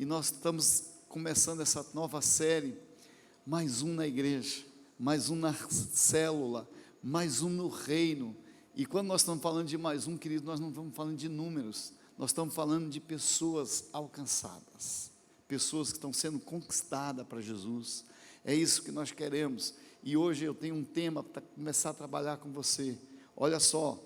e nós estamos começando essa nova série, mais um na igreja, mais um na célula, mais um no reino. E quando nós estamos falando de mais um, querido, nós não estamos falando de números, nós estamos falando de pessoas alcançadas, pessoas que estão sendo conquistadas para Jesus. É isso que nós queremos. E hoje eu tenho um tema para começar a trabalhar com você. Olha só,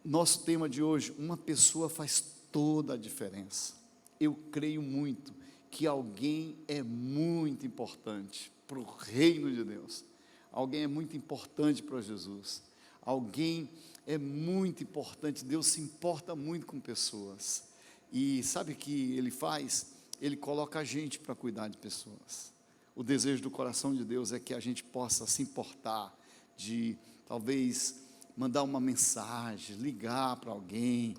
nosso tema de hoje: uma pessoa faz toda a diferença. Eu creio muito que alguém é muito importante para o reino de Deus. Alguém é muito importante para Jesus. Alguém é muito importante. Deus se importa muito com pessoas. E sabe o que Ele faz? Ele coloca a gente para cuidar de pessoas. O desejo do coração de Deus é que a gente possa se importar, de talvez mandar uma mensagem, ligar para alguém,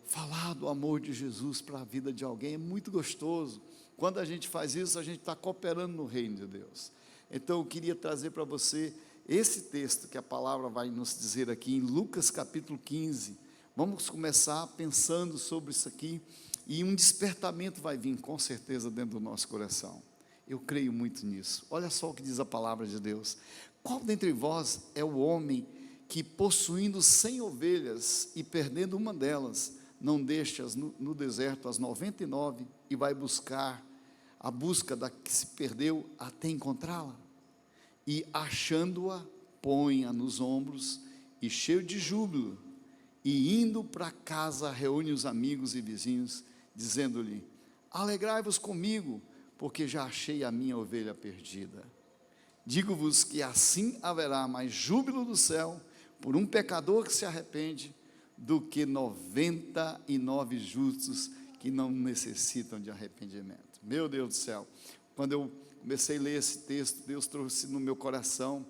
falar do amor de Jesus para a vida de alguém. É muito gostoso. Quando a gente faz isso, a gente está cooperando no reino de Deus. Então eu queria trazer para você esse texto que a palavra vai nos dizer aqui em Lucas capítulo 15. Vamos começar pensando sobre isso aqui, e um despertamento vai vir com certeza dentro do nosso coração. Eu creio muito nisso. Olha só o que diz a palavra de Deus: qual dentre vós é o homem que, possuindo 100 ovelhas e perdendo uma delas, não deixa no deserto as 99 e vai buscar a busca da que se perdeu até encontrá-la? E achando-a, põe-a nos ombros e, cheio de júbilo, e indo para casa, reúne os amigos e vizinhos, dizendo-lhe: alegrai-vos comigo, porque já achei a minha ovelha perdida. Digo-vos que assim haverá mais júbilo do céu por um pecador que se arrepende, do que 99 justos que não necessitam de arrependimento. Meu Deus do céu, quando eu comecei a ler esse texto, Deus trouxe no meu coração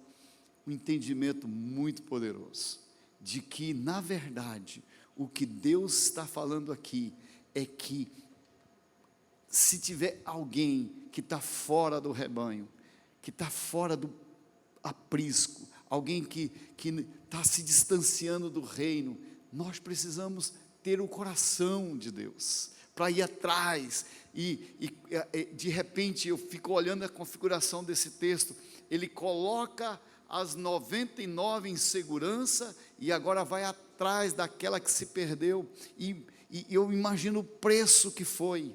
um entendimento muito poderoso, de que na verdade, o que Deus está falando aqui, é que se tiver alguém que está fora do rebanho, que está fora do aprisco, alguém que está se distanciando do reino, nós precisamos ter o coração de Deus, para ir atrás, e de repente eu fico olhando a configuração desse texto, ele coloca as 99 em segurança, e agora vai atrás daquela que se perdeu, e eu imagino o preço que foi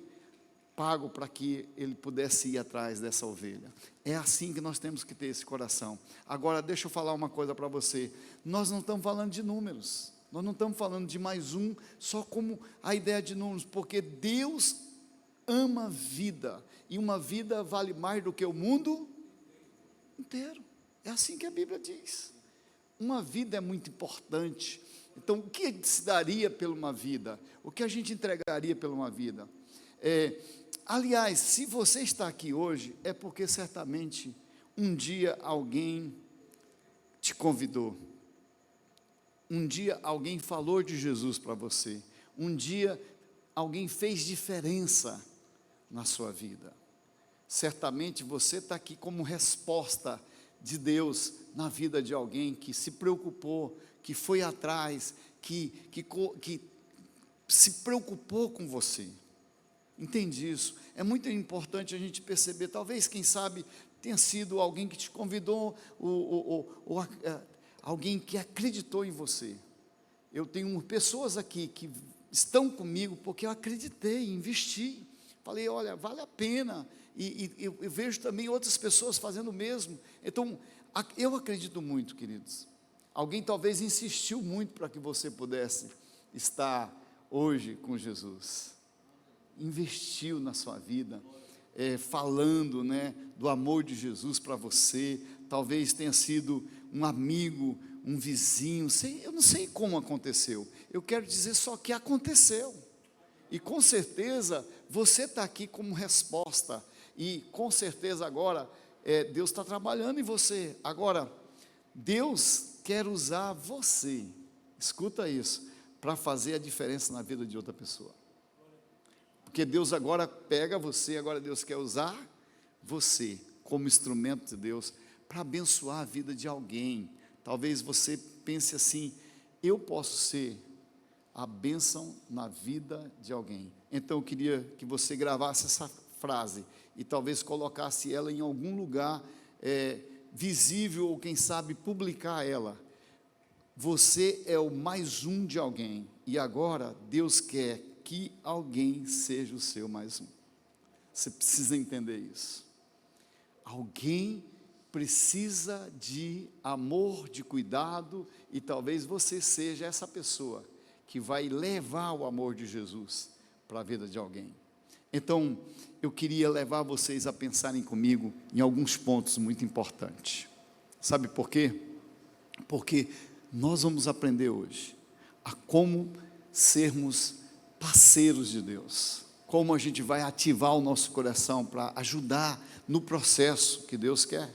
pago para que ele pudesse ir atrás dessa ovelha. É assim que nós temos que ter esse coração. Agora deixa eu falar uma coisa para você: nós não estamos falando de números, nós não estamos falando de mais um, só como a ideia de números, porque Deus ama a vida, e uma vida vale mais do que o mundo inteiro. É assim que a Bíblia diz. Uma vida é muito importante. Então o que se daria por uma vida? O que a gente entregaria por uma vida? Aliás, se você está aqui hoje, é porque certamente um dia alguém te convidou, um dia alguém falou de Jesus para você, um dia alguém fez diferença na sua vida. Certamente você está aqui como resposta de Deus na vida de alguém que se preocupou, que foi atrás, que se preocupou com você. Entende isso? É muito importante a gente perceber. Talvez, quem sabe, tenha sido alguém que te convidou, ou alguém que acreditou em você. Eu tenho pessoas aqui que estão comigo porque eu acreditei, investi, falei: olha, vale a pena, e eu vejo também outras pessoas fazendo o mesmo. Então, eu acredito muito, queridos. Alguém talvez insistiu muito para que você pudesse estar hoje com Jesus, investiu na sua vida, falando, do amor de Jesus para você. Talvez tenha sido um amigo, um vizinho, eu não sei como aconteceu, eu quero dizer só que aconteceu, e com certeza você está aqui como resposta, e com certeza agora Deus está trabalhando em você. Agora, Deus quer usar você, escuta isso, para fazer a diferença na vida de outra pessoa. Porque Deus agora pega você, agora Deus quer usar você como instrumento de Deus para abençoar a vida de alguém. Talvez você pense assim: eu posso ser a bênção na vida de alguém. Então eu queria que você gravasse essa frase e talvez colocasse ela em algum lugar visível, ou quem sabe publicar ela. Você é o mais um de alguém, e agora Deus quer que alguém seja o seu mais um. Você precisa entender isso. Alguém precisa de amor, de cuidado, e talvez você seja essa pessoa que vai levar o amor de Jesus para a vida de alguém. Então, eu queria levar vocês a pensarem comigo em alguns pontos muito importantes. Sabe por quê? Porque nós vamos aprender hoje a como sermos parceiros de Deus, como a gente vai ativar o nosso coração para ajudar no processo que Deus quer.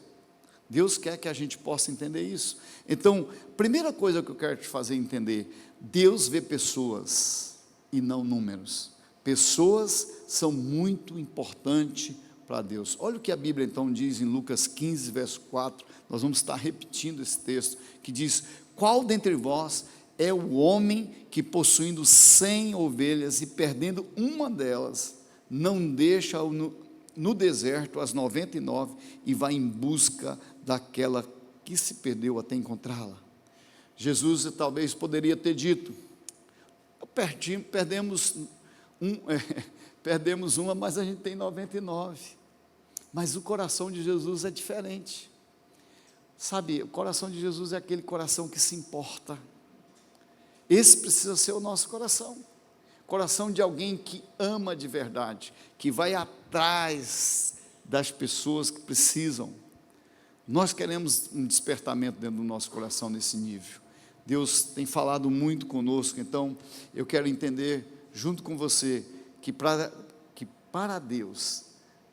Deus quer que a gente possa entender isso. Então, primeira coisa que eu quero te fazer entender: Deus vê pessoas e não números. Pessoas são muito importantes para Deus. Olha o que a Bíblia então diz em Lucas 15, verso 4, nós vamos estar repetindo esse texto, que diz: qual dentre vós é o homem que, possuindo 100 ovelhas e perdendo uma delas, não deixa no deserto as 99 e vai em busca daquela que se perdeu até encontrá-la? Jesus talvez poderia ter dito: perdemos uma, mas a gente tem 99. Mas o coração de Jesus é diferente. Sabe, o coração de Jesus é aquele coração que se importa. Esse precisa ser o nosso coração. Coração de alguém que ama de verdade, que vai atrás das pessoas que precisam. Nós queremos um despertamento dentro do nosso coração nesse nível. Deus tem falado muito conosco, então eu quero entender junto com você que para Deus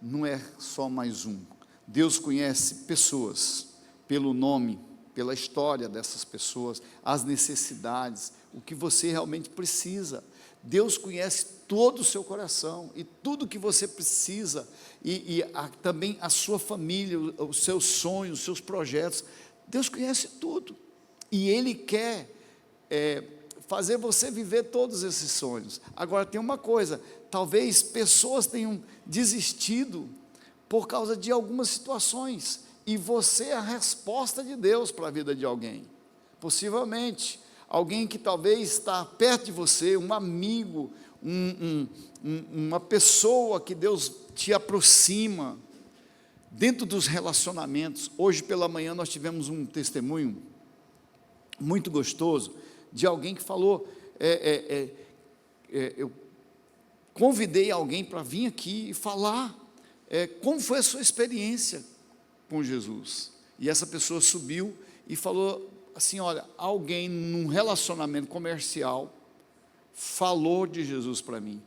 não é só mais um. Deus conhece pessoas pelo nome, pela história dessas pessoas, as necessidades, o que você realmente precisa. Deus conhece todo o seu coração e tudo que você precisa, também a sua família, os seus sonhos, os seus projetos. Deus conhece tudo e Ele quer fazer você viver todos esses sonhos. Agora tem uma coisa: talvez pessoas tenham desistido por causa de algumas situações, e você é a resposta de Deus para a vida de alguém. Possivelmente alguém que talvez está perto de você, um amigo, uma pessoa que Deus te aproxima dentro dos relacionamentos. Hoje pela manhã nós tivemos um testemunho muito gostoso de alguém que falou, eu convidei alguém para vir aqui e falar como foi a sua experiência com Jesus, e essa pessoa subiu e falou assim: olha, alguém num relacionamento comercial falou de Jesus para mim,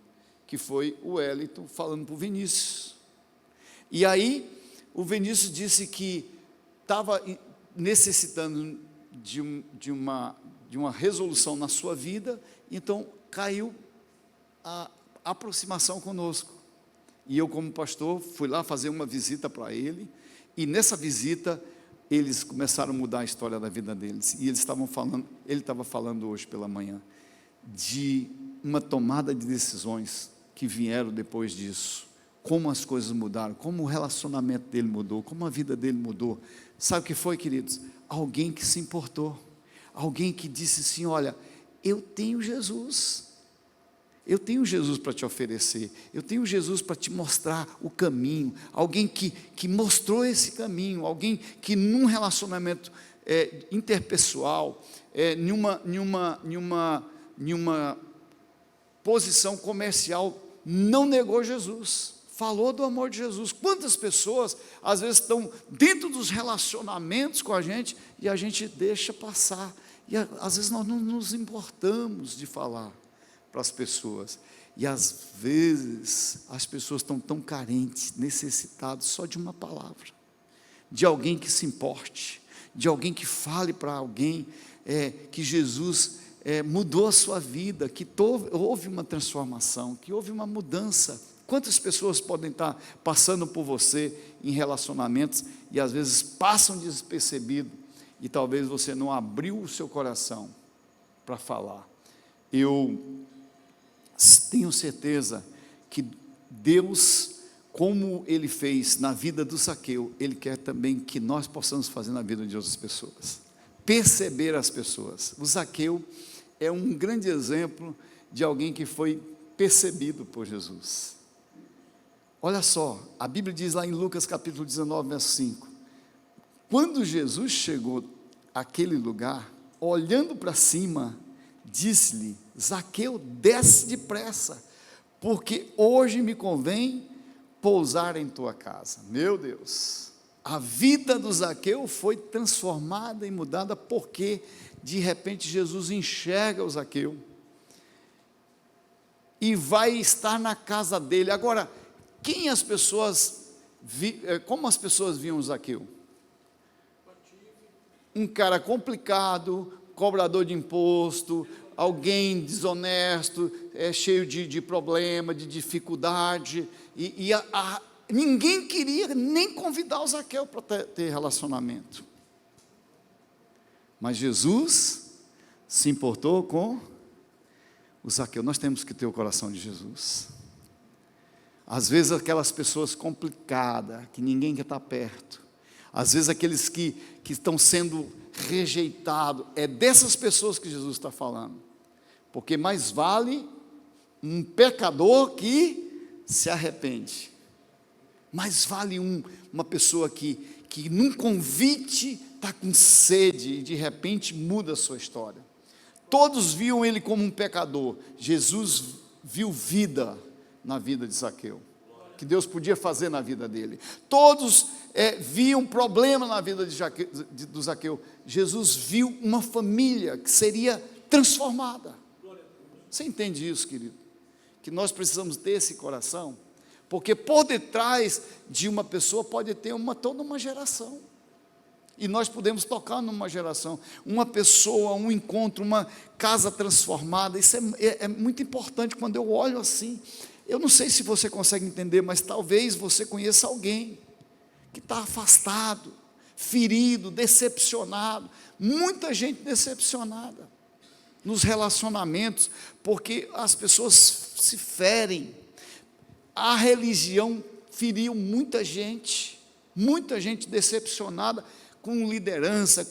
que foi o Wellington falando para o Vinícius. E aí o Vinícius disse que estava necessitando de uma resolução na sua vida, então caiu a aproximação conosco, e eu como pastor fui lá fazer uma visita para ele, e nessa visita eles começaram a mudar a história da vida deles, e ele estava falando hoje pela manhã de uma tomada de decisões que vieram depois disso, como as coisas mudaram, como o relacionamento dele mudou, como a vida dele mudou. Sabe o que foi, queridos? Alguém que se importou, alguém que disse assim: olha, eu tenho Jesus para te oferecer, eu tenho Jesus para te mostrar o caminho. Alguém que mostrou esse caminho, alguém que num relacionamento interpessoal, numa posição comercial, não negou Jesus, falou do amor de Jesus. Quantas pessoas às vezes estão dentro dos relacionamentos com a gente e a gente deixa passar, e às vezes nós não nos importamos de falar para as pessoas, e às vezes as pessoas estão tão carentes, necessitadas só de uma palavra, de alguém que se importe, de alguém que fale para alguém que Jesus mudou a sua vida, que houve uma transformação, que houve uma mudança. Quantas pessoas podem estar passando por você em relacionamentos e às vezes passam despercebido, e talvez você não abriu o seu coração para falar. Eu tenho certeza que Deus, como Ele fez na vida do Zaqueu, Ele quer também que nós possamos fazer na vida de outras pessoas, perceber as pessoas. O Zaqueu é um grande exemplo de alguém que foi percebido por Jesus. Olha só, a Bíblia diz lá em Lucas capítulo 19, verso 5, quando Jesus chegou àquele lugar, olhando para cima, disse-lhe: Zaqueu, desce depressa, porque hoje me convém pousar em tua casa. Meu Deus, a vida do Zaqueu foi transformada e mudada, porque de repente Jesus enxerga o Zaqueu e vai estar na casa dele. Agora, como as pessoas viam o Zaqueu? Um cara complicado, cobrador de imposto, alguém desonesto, cheio de problema, de dificuldade, e ninguém queria nem convidar o Zaqueu para ter relacionamento. Mas Jesus se importou com o Zaqueu. Nós temos que ter o coração de Jesus. Às vezes aquelas pessoas complicadas, que ninguém quer estar perto, às vezes aqueles que estão sendo rejeitados, é dessas pessoas que Jesus está falando, porque mais vale um pecador que se arrepende, mais vale uma pessoa que num convite está com sede e de repente muda a sua história. Todos viam ele como um pecador, Jesus viu vida na vida de Zaqueu, que Deus podia fazer na vida dele. Todos viam problema na vida do Zaqueu. Jesus viu uma família que seria transformada. Você entende isso, querido? Que nós precisamos ter esse coração, porque por detrás de uma pessoa pode ter toda uma geração, e nós podemos tocar numa geração, uma pessoa, um encontro, uma casa transformada. Isso é muito importante. Quando eu olho assim, eu não sei se você consegue entender, mas talvez você conheça alguém que está afastado, ferido, decepcionado. Muita gente decepcionada nos relacionamentos, porque as pessoas se ferem. A religião feriu muita gente decepcionada com liderança,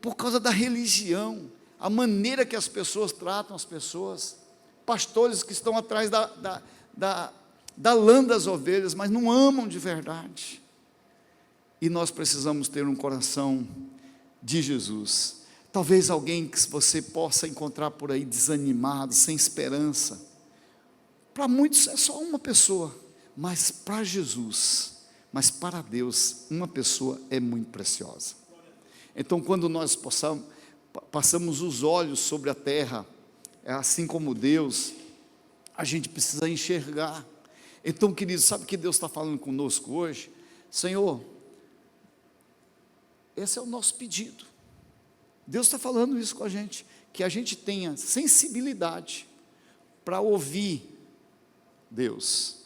por causa da religião, a maneira que as pessoas tratam as pessoas. Pastores que estão atrás da lã das ovelhas, mas não amam de verdade. E nós precisamos ter um coração de Jesus. Talvez alguém que você possa encontrar por aí desanimado, sem esperança. Para muitos é só uma pessoa, mas para Jesus, mas para Deus, uma pessoa é muito preciosa. Então, quando nós passamos os olhos sobre a terra, assim como Deus, a gente precisa enxergar. Então, queridos, sabe o que Deus está falando conosco hoje? Senhor, esse é o nosso pedido. Deus está falando isso com a gente, que a gente tenha sensibilidade para ouvir Deus,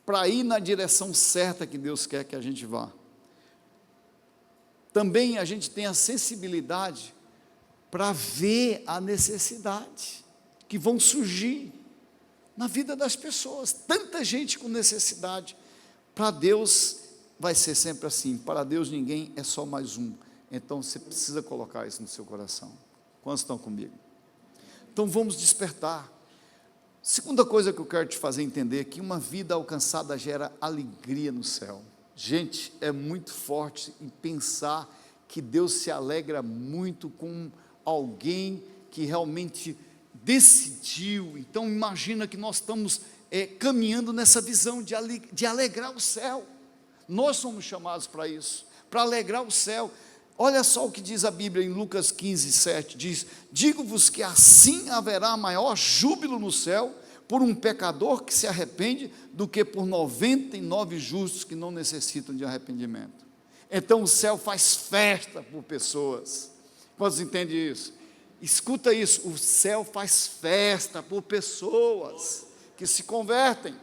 para ir na direção certa que Deus quer que a gente vá. Também a gente tenha sensibilidade para ver a necessidade que vão surgir na vida das pessoas. Tanta gente com necessidade. Para Deus vai ser sempre assim. Para Deus ninguém é só mais um. Então você precisa colocar isso no seu coração. Quantos estão comigo? Então vamos despertar. Segunda coisa que eu quero te fazer entender é que uma vida alcançada gera alegria no céu. Gente, é muito forte em pensar que Deus se alegra muito com alguém que realmente decidiu. Então imagina que nós estamos caminhando nessa visão de alegrar o céu. Nós somos chamados para isso, para alegrar o céu. Olha só o que diz a Bíblia em Lucas 15, 7, diz: digo-vos que assim haverá maior júbilo no céu por um pecador que se arrepende, do que por 99 justos que não necessitam de arrependimento. Então o céu faz festa por pessoas. Quantos entendem isso? Escuta isso, o céu faz festa por pessoas que se convertem.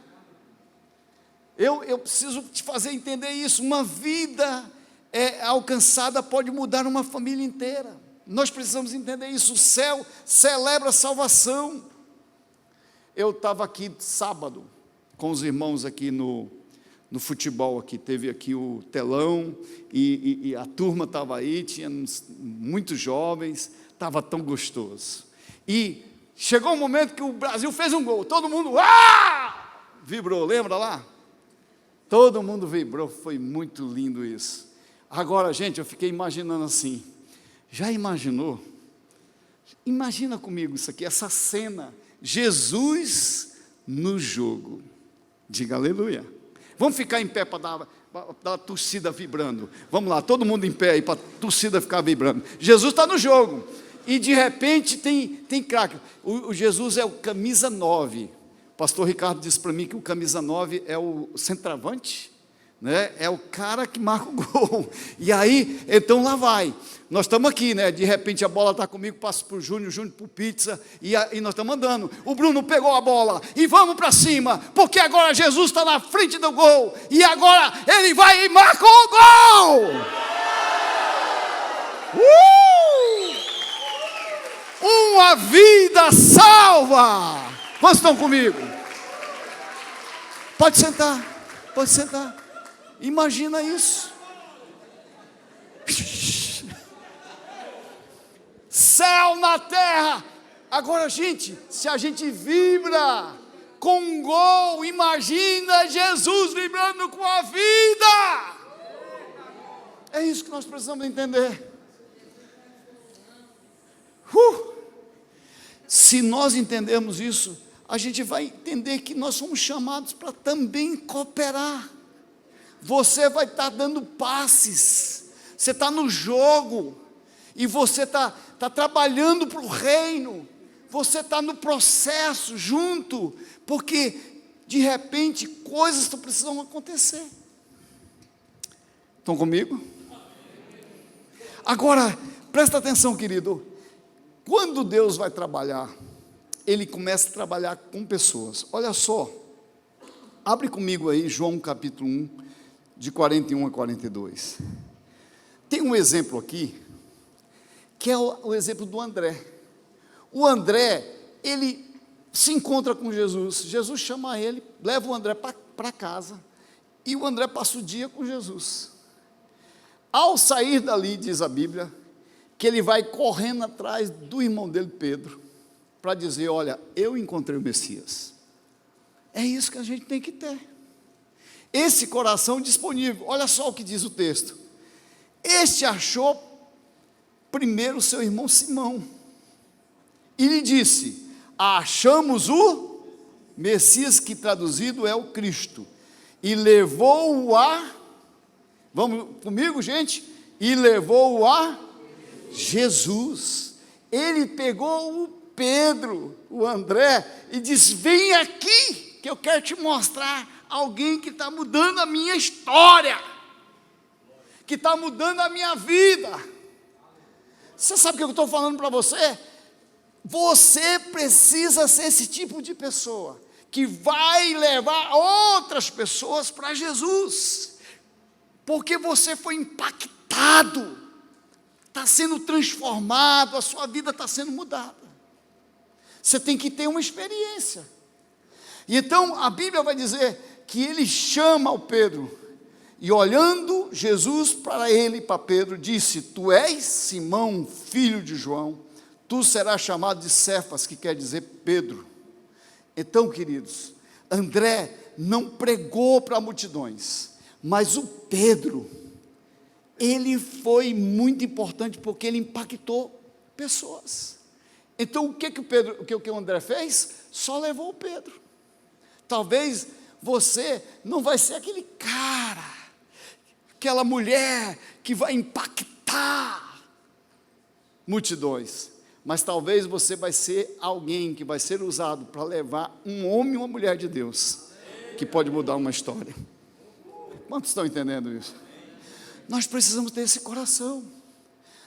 Eu preciso te fazer entender isso. Uma vida alcançada pode mudar uma família inteira. Nós precisamos entender isso. O céu celebra a salvação. Eu estava aqui sábado com os irmãos aqui no futebol aqui, teve aqui o telão e a turma estava aí, tinha muitos jovens, estava tão gostoso. E chegou um momento que o Brasil fez um gol, todo mundo vibrou, lembra lá? Todo mundo vibrou, foi muito lindo isso. Agora, gente, eu fiquei imaginando assim, já imaginou? Imagina comigo isso aqui, essa cena, Jesus no jogo. Diga aleluia. Vamos ficar em pé para dar a torcida vibrando. Vamos lá, todo mundo em pé aí para a torcida ficar vibrando. Jesus está no jogo. E de repente tem craque. O Jesus é o camisa 9. O pastor Ricardo disse para mim que o camisa 9 é o centroavante, né? É o cara que marca o gol. E aí, então lá vai. Nós estamos aqui, né? De repente a bola está comigo, passo para o Júnior para o Pizza, e nós estamos andando. O Bruno pegou a bola e vamos para cima, porque agora Jesus está na frente do gol, e agora ele vai e marca o gol! Uma vida salva! Quantos estão comigo? Pode sentar, pode sentar. Imagina isso. Céu na terra. Agora, gente, se a gente vibra com um gol, imagina Jesus vibrando com a vida. É isso que nós precisamos entender. Se nós entendermos isso, a gente vai entender que nós somos chamados para também cooperar. Você vai estar dando passes, você está no jogo, e você está trabalhando para o reino, você está no processo junto, porque de repente coisas estão precisando acontecer. Estão comigo? Agora, presta atenção, querido, quando Deus vai trabalhar, Ele começa a trabalhar com pessoas. Olha só, abre comigo aí João capítulo 1, de 41 a 42. Tem um exemplo aqui, que é o exemplo do André. O André, ele se encontra com Jesus, Jesus chama ele, leva o André para casa, e o André passa o dia com Jesus. Ao sair dali, diz a Bíblia, que ele vai correndo atrás do irmão dele, Pedro, para dizer, olha, eu encontrei o Messias. É isso que a gente tem que ter. Esse coração disponível. Olha só o que diz o texto. Este achou primeiro seu irmão Simão e lhe disse, achamos o Messias, que traduzido é o Cristo, e levou-o vamos comigo, gente? E levou-o a Jesus. Ele pegou o Pedro, o André, e disse, vem aqui, que eu quero te mostrar alguém que está mudando a minha história, que está mudando a minha vida. Você sabe o que eu estou falando para você? Você precisa ser esse tipo de pessoa, que vai levar outras pessoas para Jesus, porque você foi impactado, está sendo transformado, a sua vida está sendo mudada. Você tem que ter uma experiência. E então a Bíblia vai dizer que ele chama o Pedro, e olhando Jesus para ele, para Pedro, disse, tu és Simão, filho de João, tu serás chamado de Cefas, que quer dizer Pedro. Então, queridos, André não pregou para multidões, mas o Pedro, ele foi muito importante, porque ele impactou pessoas. Então, o que o André fez? Só levou o Pedro. Talvez você não vai ser aquele cara, aquela mulher que vai impactar multidões, mas talvez você vai ser alguém que vai ser usado para levar um homem e uma mulher de Deus, que pode mudar uma história. Quantos estão entendendo isso? Nós precisamos ter esse coração.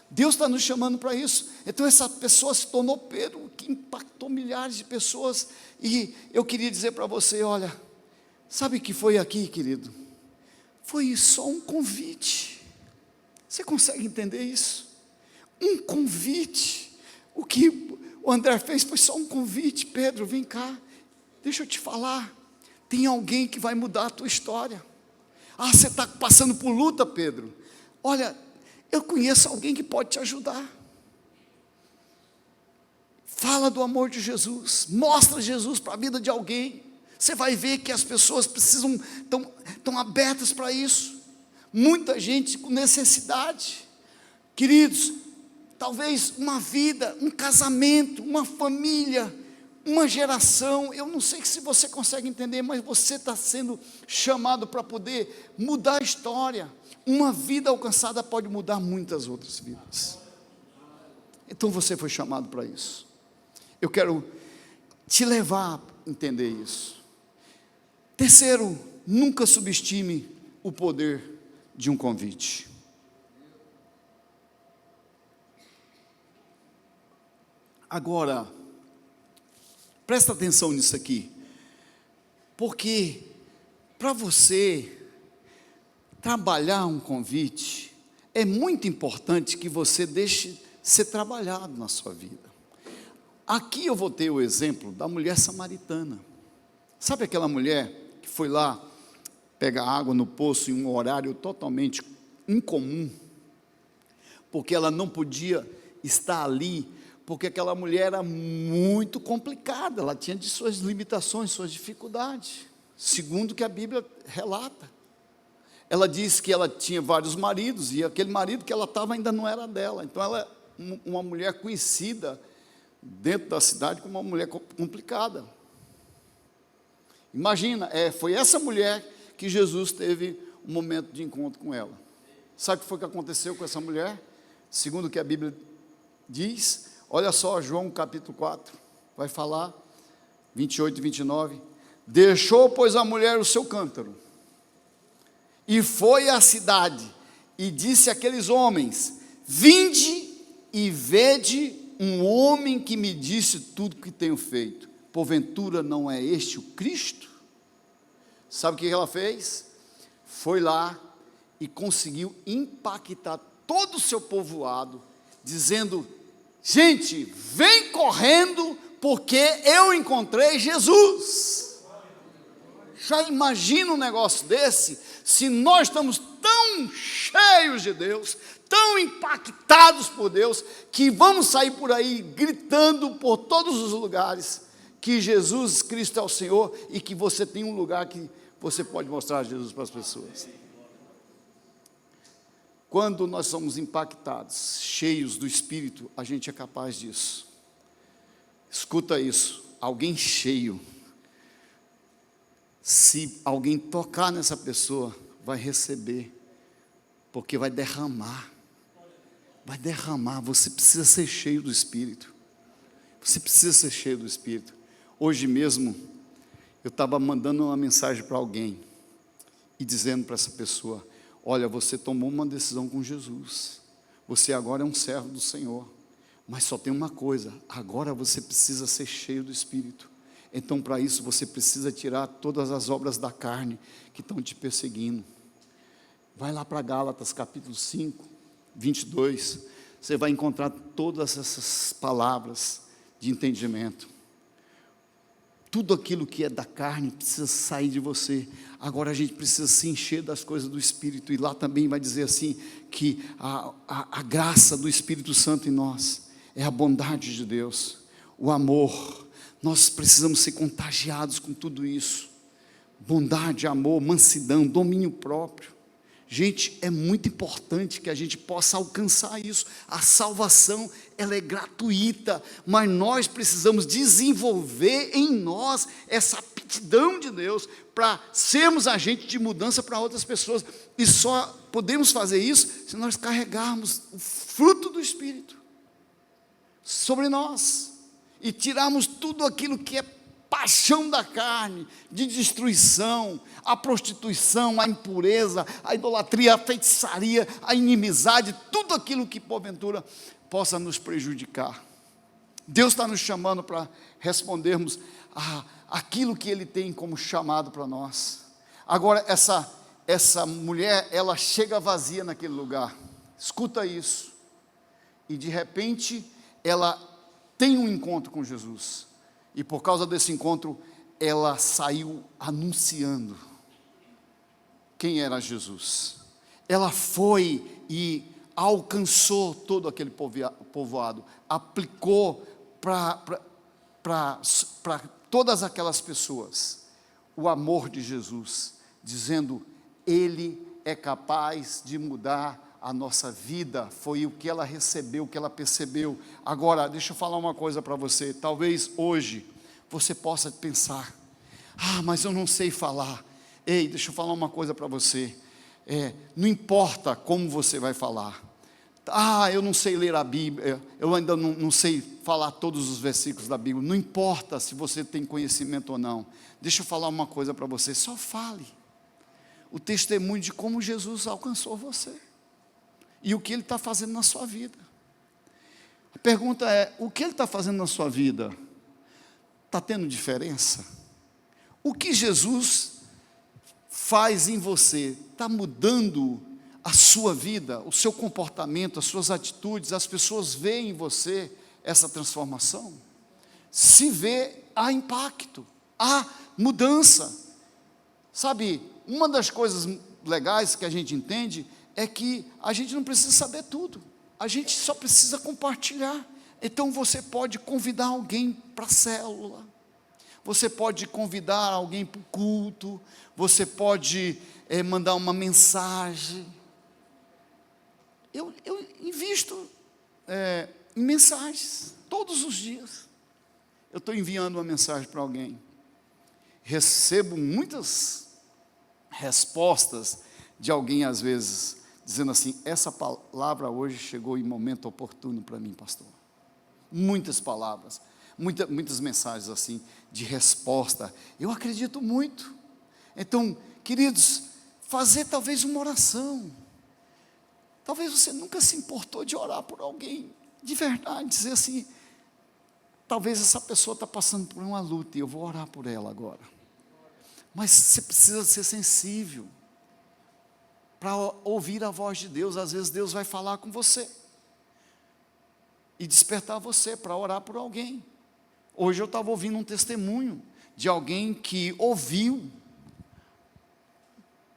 Deus está nos chamando para isso. Então essa pessoa se tornou Pedro, que impactou milhares de pessoas. E eu queria dizer para você, olha, sabe o que foi aqui, querido? Foi só um convite. Você consegue entender isso? um convite. O que o André fez foi só um convite. Pedro, vem cá, deixa eu te falar, tem alguém que vai mudar a tua história. Você está passando por luta, Pedro? Olha, eu conheço alguém que pode te ajudar. Fala do amor de Jesus, mostra Jesus para a vida de alguém. Você vai ver que as pessoas estão abertas para isso. Muita gente com necessidade. Queridos, talvez uma vida, um casamento, uma família, uma geração, eu não sei se você consegue entender, mas você está sendo chamado para poder mudar a história. Uma vida alcançada pode mudar muitas outras vidas. Então você foi chamado para isso. Eu quero te levar a entender isso. Terceiro, nunca subestime o poder de um convite. Agora, presta atenção nisso aqui, porque para você trabalhar um convite, é muito importante que você deixe ser trabalhado na sua vida. Aqui eu vou ter o exemplo da mulher samaritana. Sabe aquela mulher que foi lá pegar água no poço em um horário totalmente incomum, porque ela não podia estar ali, porque aquela mulher era muito complicada, ela tinha de suas limitações, suas dificuldades, segundo o que a Bíblia relata. Ela disse que ela tinha vários maridos, e aquele marido que ela estava ainda não era dela, então ela é uma mulher conhecida dentro da cidade como uma mulher complicada. Imagina, foi essa mulher que Jesus teve um momento de encontro com ela. Sabe o que foi que aconteceu com essa mulher? Segundo o que a Bíblia diz, olha só, João capítulo 4, vai falar, 28 e 29, deixou, pois, a mulher o seu cântaro, e foi à cidade, e disse àqueles homens, vinde e vede um homem que me disse tudo que tenho feito, porventura não é este o Cristo? Sabe o que ela fez? Foi lá e conseguiu impactar todo o seu povoado, dizendo, gente, vem correndo, porque eu encontrei Jesus. Já imagina um negócio desse? Se nós estamos tão cheios de Deus, tão impactados por Deus, que vamos sair por aí gritando por todos os lugares, que Jesus Cristo é o Senhor, e que você tem um lugar que você pode mostrar Jesus para as pessoas. Quando nós somos impactados, cheios do Espírito, a gente é capaz disso. Escuta isso, alguém cheio, se alguém tocar nessa pessoa, vai receber, porque vai derramar, você precisa ser cheio do Espírito, você precisa ser cheio do Espírito. Hoje mesmo, eu estava mandando uma mensagem para alguém, e dizendo para essa pessoa, olha, você tomou uma decisão com Jesus, você agora é um servo do Senhor, mas só tem uma coisa, agora você precisa ser cheio do Espírito. Então para isso você precisa tirar todas as obras da carne que estão te perseguindo. Vai lá para Gálatas capítulo 5, 22, você vai encontrar todas essas palavras de entendimento. Tudo aquilo que é da carne precisa sair de você. Agora a gente precisa se encher das coisas do Espírito, e lá também vai dizer assim, que a graça do Espírito Santo em nós, é a bondade de Deus, o amor. Nós precisamos ser contagiados com tudo isso, bondade, amor, mansidão, domínio próprio. Gente, é muito importante que a gente possa alcançar isso. A salvação, ela é gratuita, mas nós precisamos desenvolver em nós essa aptidão de Deus para sermos agentes de mudança para outras pessoas, e só podemos fazer isso se nós carregarmos o fruto do Espírito sobre nós, e tirarmos tudo aquilo que é paixão da carne, de destruição, a prostituição, a impureza, a idolatria, a feitiçaria, a inimizade, tudo aquilo que porventura possa nos prejudicar. Deus está nos chamando para respondermos aquilo que Ele tem como chamado para nós. Agora essa mulher, ela chega vazia naquele lugar, escuta isso, e de repente ela tem um encontro com Jesus, e por causa desse encontro, ela saiu anunciando quem era Jesus. Ela foi e alcançou todo aquele povoado, aplicou para todas aquelas pessoas o amor de Jesus, dizendo: Ele é capaz de mudar a nossa vida. Foi o que ela recebeu, o que ela percebeu. Agora, deixa eu falar uma coisa para você. Talvez hoje você possa pensar: mas eu não sei falar. Ei, deixa eu falar uma coisa para você. Não importa como você vai falar. Eu não sei ler a Bíblia, eu ainda não sei falar todos os versículos da Bíblia. Não importa se você tem conhecimento ou não. Deixa eu falar uma coisa para você, só fale o testemunho de como Jesus alcançou você e o que Ele está fazendo na sua vida. A pergunta é: o que Ele está fazendo na sua vida? Está tendo diferença? O que Jesus faz em você está mudando a sua vida, o seu comportamento, as suas atitudes? As pessoas veem em você essa transformação? Se vê, há impacto, há mudança. Sabe, uma das coisas legais que a gente entende é que a gente não precisa saber tudo, a gente só precisa compartilhar. Então você pode convidar alguém para a célula, você pode convidar alguém para o culto, você pode mandar uma mensagem. Eu invisto em mensagens, todos os dias. Eu estou enviando uma mensagem para alguém. Recebo muitas respostas de alguém, às vezes, dizendo assim: essa palavra hoje chegou em momento oportuno para mim, pastor. Muitas palavras, muitas mensagens assim, de resposta. Eu acredito muito. Então, queridos, fazer talvez uma oração. Talvez você nunca se importou de orar por alguém, de verdade, dizer assim: talvez essa pessoa está passando por uma luta e eu vou orar por ela agora. Mas você precisa ser sensível para ouvir a voz de Deus. Às vezes Deus vai falar com você e despertar você para orar por alguém. Hoje eu estava ouvindo um testemunho de alguém que ouviu,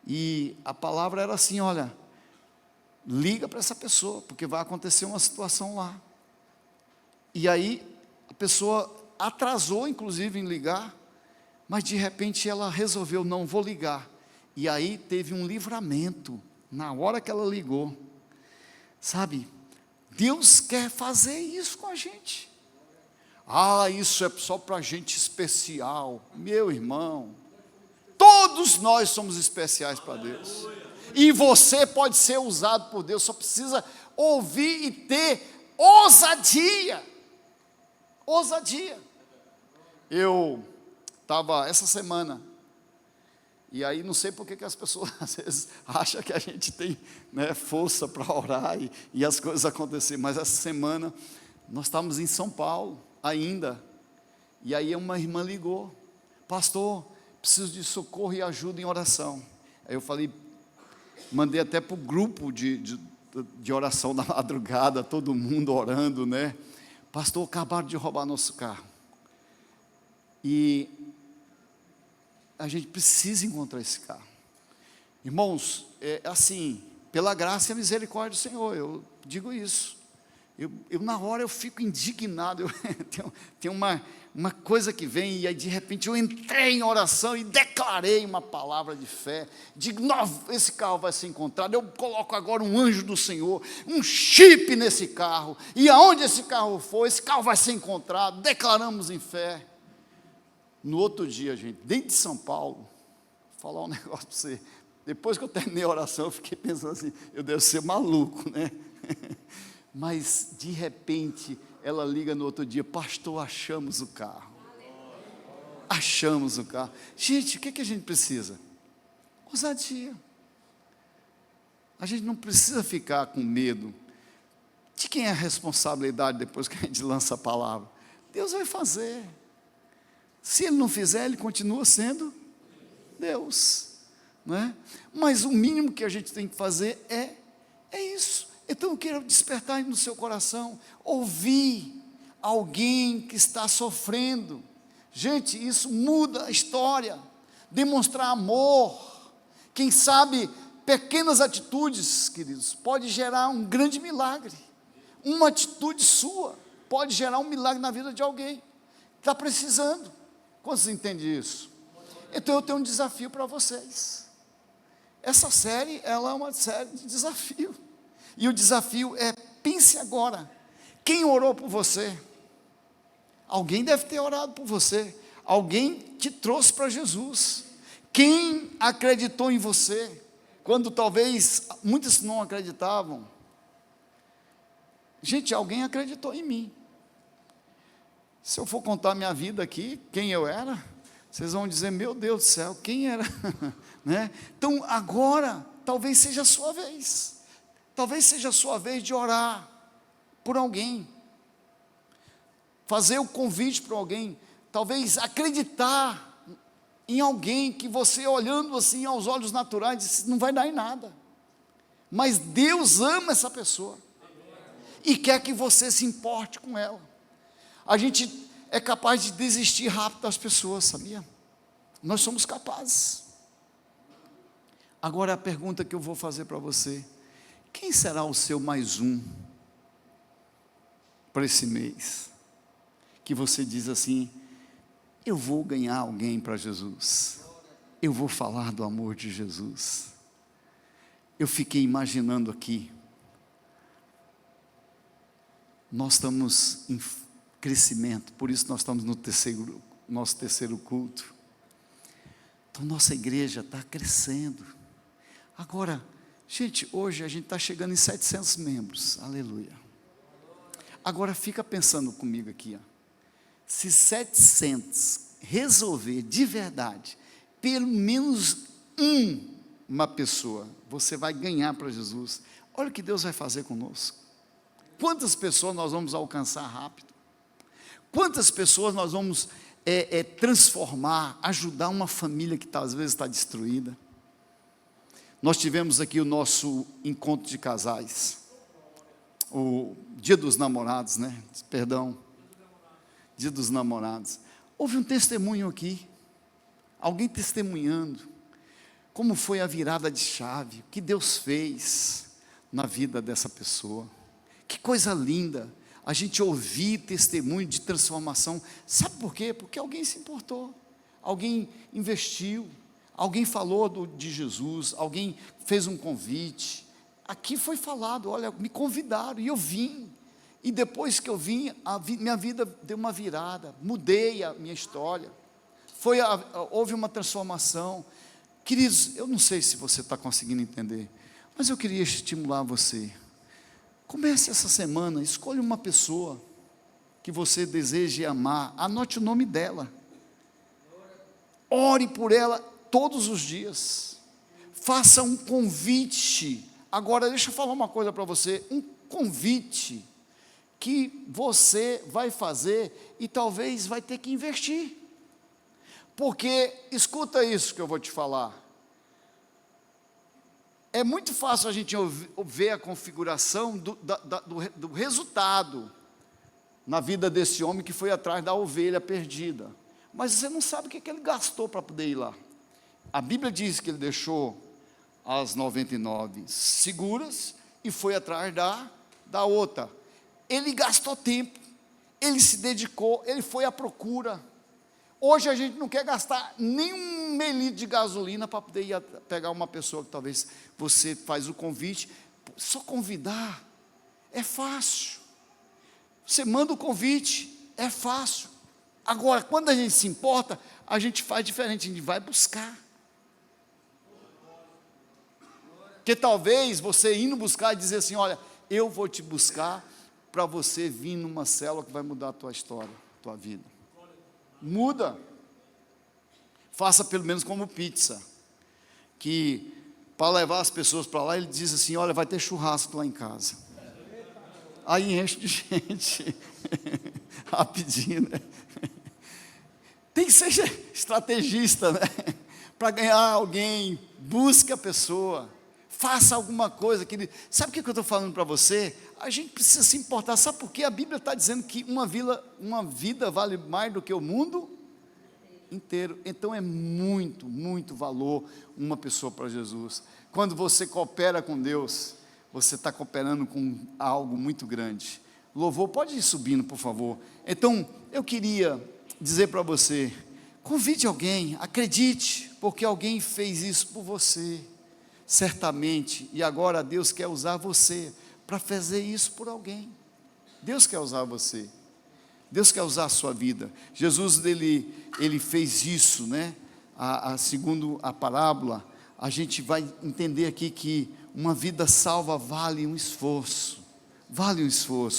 e a palavra era assim: olha, liga para essa pessoa, porque vai acontecer uma situação lá. E aí a pessoa atrasou inclusive em ligar, mas de repente ela resolveu: não, vou ligar. E aí teve um livramento na hora que ela ligou. Sabe, Deus quer fazer isso com a gente. Isso é só para gente especial. Meu irmão, todos nós somos especiais para Deus. E você pode ser usado por Deus, só precisa ouvir e ter ousadia. Ousadia. Eu estava essa semana, e aí não sei porque que as pessoas às vezes acham que a gente tem força para orar e as coisas acontecerem, mas essa semana nós estávamos em São Paulo ainda, e aí uma irmã ligou: pastor, preciso de socorro e ajuda em oração. Aí eu falei, mandei até para o grupo de oração da madrugada, todo mundo orando, pastor, acabaram de roubar nosso carro, e a gente precisa encontrar esse carro. Irmãos, assim, pela graça e a misericórdia do Senhor, eu digo isso. Eu na hora eu fico indignado, tem uma coisa que vem, e aí de repente eu entrei em oração e declarei uma palavra de fé, digo: esse carro vai ser encontrado, eu coloco agora um anjo do Senhor, um chip nesse carro, e aonde esse carro for, esse carro vai ser encontrado. Declaramos em fé. No outro dia, gente, dentro de São Paulo, vou falar um negócio para você, depois que eu terminei a oração, eu fiquei pensando assim: eu devo ser maluco, Mas de repente ela liga no outro dia: pastor, achamos o carro. Achamos o carro. Gente, o que a gente precisa? Ousadia. A gente não precisa ficar com medo. De quem é a responsabilidade depois que a gente lança a palavra? Deus vai fazer. Se Ele não fizer, Ele continua sendo Deus, Mas o mínimo que a gente tem que fazer é isso. Então eu quero despertar no seu coração, ouvir alguém que está sofrendo. Gente, isso muda a história. Demonstrar amor, quem sabe pequenas atitudes, queridos, pode gerar um grande milagre. Uma atitude sua pode gerar um milagre na vida de alguém que está precisando. Quantos entendem isso? Então eu tenho um desafio para vocês. Essa série, ela é uma série de desafio. E o desafio é, pense agora, quem orou por você? Alguém deve ter orado por você. Alguém te trouxe para Jesus. Quem acreditou em você? Quando talvez muitos não acreditavam. Gente, alguém acreditou em mim. Se eu for contar minha vida aqui, quem eu era, vocês vão dizer, meu Deus do céu, quem era? Né? Então agora, talvez seja a sua vez. Talvez seja a sua vez de orar por alguém. Fazer o convite para alguém. Talvez acreditar em alguém que você olhando assim aos olhos naturais, diz, não vai dar em nada. Mas Deus ama essa pessoa. E quer que você se importe com ela. A gente é capaz de desistir rápido das pessoas, sabia? Nós somos capazes. Agora a pergunta que eu vou fazer para você: quem será o seu mais um para esse mês? Que você diz assim, eu vou ganhar alguém para Jesus. Eu vou falar do amor de Jesus. Eu fiquei imaginando aqui, nós estamos em crescimento, por isso nós estamos no nosso terceiro culto. Então nossa igreja está crescendo. Agora, gente, hoje a gente está chegando em 700 membros, aleluia. Agora fica pensando comigo aqui, ó. Se 700 resolver de verdade, pelo menos uma pessoa, você vai ganhar para Jesus. Olha o que Deus vai fazer conosco. Quantas pessoas nós vamos alcançar rápido? Quantas pessoas nós vamos transformar, ajudar uma família que às vezes está destruída? Nós tivemos aqui o nosso encontro de casais, o Dia dos Namorados, né? Perdão, Dia dos Namorados. Houve um testemunho aqui, alguém testemunhando, como foi a virada de chave, o que Deus fez na vida dessa pessoa. Que coisa linda, a gente ouvir testemunho de transformação. Sabe por quê? Porque alguém se importou, alguém investiu, alguém falou de Jesus, alguém fez um convite. Aqui foi falado, olha, me convidaram e eu vim. E depois que eu vim, minha vida deu uma virada, mudei a minha história. Houve uma transformação. Queridos, eu não sei se você está conseguindo entender, mas eu queria estimular você. Comece essa semana, escolha uma pessoa que você deseje amar, anote o nome dela. Ore por ela todos os dias. Faça um convite. Agora, deixa eu falar uma coisa para você, um convite que você vai fazer e talvez vai ter que investir. Porque, escuta isso que eu vou te falar. É muito fácil a gente ver a configuração do resultado na vida desse homem que foi atrás da ovelha perdida. Mas você não sabe o que ele gastou para poder ir lá. A Bíblia diz que ele deixou as 99 seguras e foi atrás da outra. Ele gastou tempo, ele se dedicou, ele foi à procura. Hoje a gente não quer gastar nem um mililitro de gasolina para poder ir pegar uma pessoa que talvez você faz o convite. Só convidar é fácil. Você manda o convite, é fácil. Agora, quando a gente se importa, a gente faz diferente, a gente vai buscar. Porque talvez você indo buscar e dizer assim, olha, eu vou te buscar para você vir numa célula que vai mudar a tua história, a tua vida. Muda. Faça pelo menos como pizza, que para levar as pessoas para lá, ele diz assim, olha, vai ter churrasco lá em casa. Aí enche de gente, rapidinho, né? Tem que ser estrategista, né? Para ganhar alguém, busque a pessoa, faça alguma coisa, querido. Sabe o que eu estou falando para você? A gente precisa se importar. Sabe por quê? A Bíblia está dizendo que uma vida vale mais do que o mundo inteiro. Então é muito, muito valor uma pessoa para Jesus. Quando você coopera com Deus, você está cooperando com algo muito grande. Louvor, pode ir subindo, por favor. Então, eu queria dizer para você, convide alguém, acredite, porque alguém fez isso por você, certamente, e agora Deus quer usar você para fazer isso por alguém. Deus quer usar você, Deus quer usar a sua vida. Jesus, ele fez isso, né? Segundo a parábola, a gente vai entender aqui que uma vida salva vale um esforço,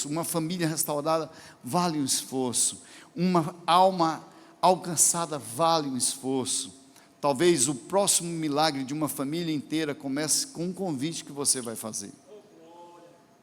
uma família restaurada vale um esforço, uma alma alcançada vale um esforço. Talvez o próximo milagre de uma família inteira comece com um convite que você vai fazer.